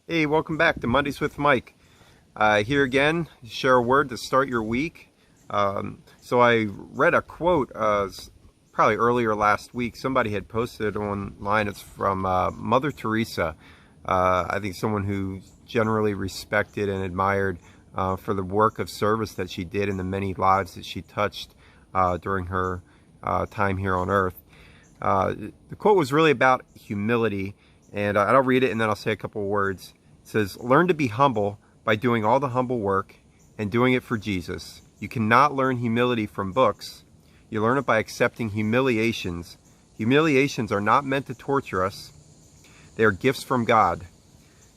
Hey, welcome back to Mondays with Mike. Here again, share a word to start your week. So I read a quote probably earlier last week. Somebody had posted online. It's from Mother Teresa. I think someone who generally respected and admired for the work of service that she did and the many lives that she touched during her time here on earth. The quote was really about humility. And I'll read it and then I'll say a couple of words. It says, "Learn to be humble by doing all the humble work and doing it for Jesus. You cannot learn humility from books. You learn it by accepting humiliations. Humiliations are not meant to torture us. They are gifts from God.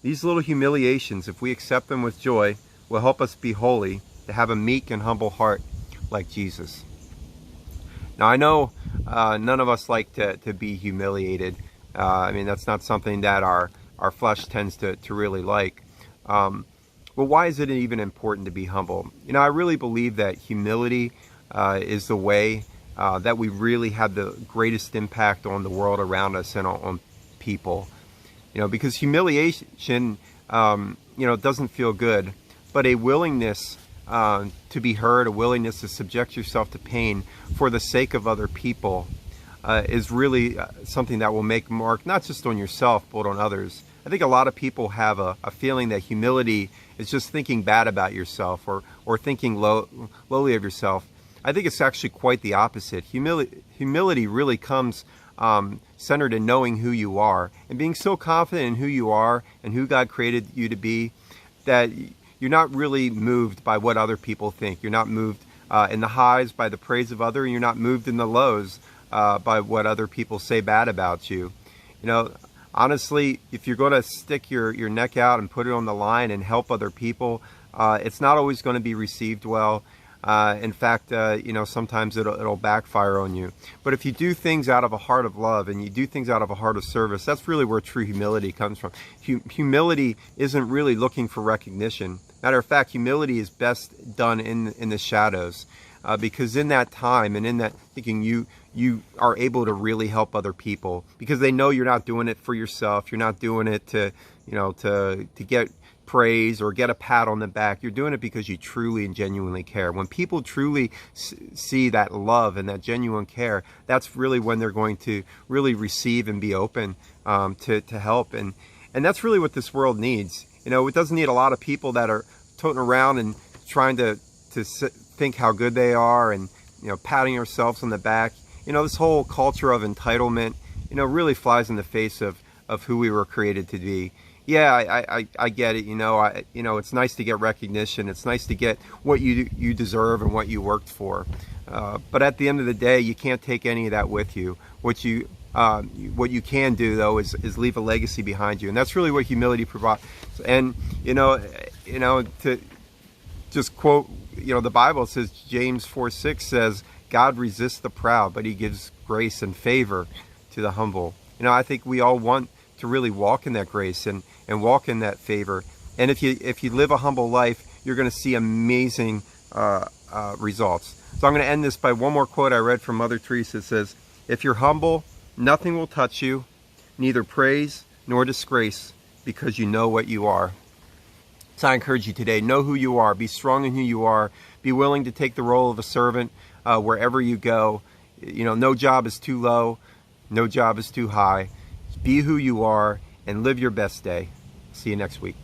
These little humiliations, if we accept them with joy, will help us be holy, to have a meek and humble heart like Jesus." Now, I know none of us like to be humiliated. I mean, that's not something that our flesh tends to really like. Well, why is it even important to be humble? You know, I really believe that humility is the way that we really have the greatest impact on the world around us and on people. You know, because humiliation, doesn't feel good, but a willingness to be heard, a willingness to subject yourself to pain for the sake of other people is really something that will make a mark not just on yourself but on others. I think a lot of people have a feeling that humility is just thinking bad about yourself or thinking lowly of yourself. I think it's actually quite the opposite. Humility really comes centered in knowing who you are and being so confident in who you are and who God created you to be that you're not really moved by what other people think. You're not moved in the highs by the praise of others, and you're not moved in the lows by what other people say bad about you. You know, honestly, if you're going to stick your neck out and put it on the line and help other people, it's not always going to be received well. In fact, sometimes it'll backfire on you. But if you do things out of a heart of love and you do things out of a heart of service, that's really where true humility comes from. Humility isn't really looking for recognition. Matter of fact, humility is best done in the shadows. Because in that time and in that thinking, you are able to really help other people because they know you're not doing it for yourself. You're not doing it to get praise or get a pat on the back. You're doing it because you truly and genuinely care. When people truly see that love and that genuine care, that's really when they're going to really receive and be open to help. And that's really what this world needs. You know, it doesn't need a lot of people that are toting around and trying to think how good they are and, patting ourselves on the back. You know, this whole culture of entitlement, really flies in the face of who we were created to be. Yeah, I get it. It's nice to get recognition. It's nice to get what you deserve and what you worked for. But at the end of the day, you can't take any of that with you. What you can do though is leave a legacy behind you, and that's really what humility provides. And to just quote, the Bible says, James 4:6 says, "God resists the proud, but He gives grace and favor to the humble." I think we all want to really walk in that grace and walk in that favor. And if you live a humble life, you're going to see amazing results. So I'm going to end this by one more quote I read from Mother Teresa. It says, "If you're humble, nothing will touch you, neither praise nor disgrace, because you know what you are." So I encourage you today, know who you are, be strong in who you are, be willing to take the role of a servant wherever you go. No job is too low, no job is too high. Be who you are and live your best day. See you next week.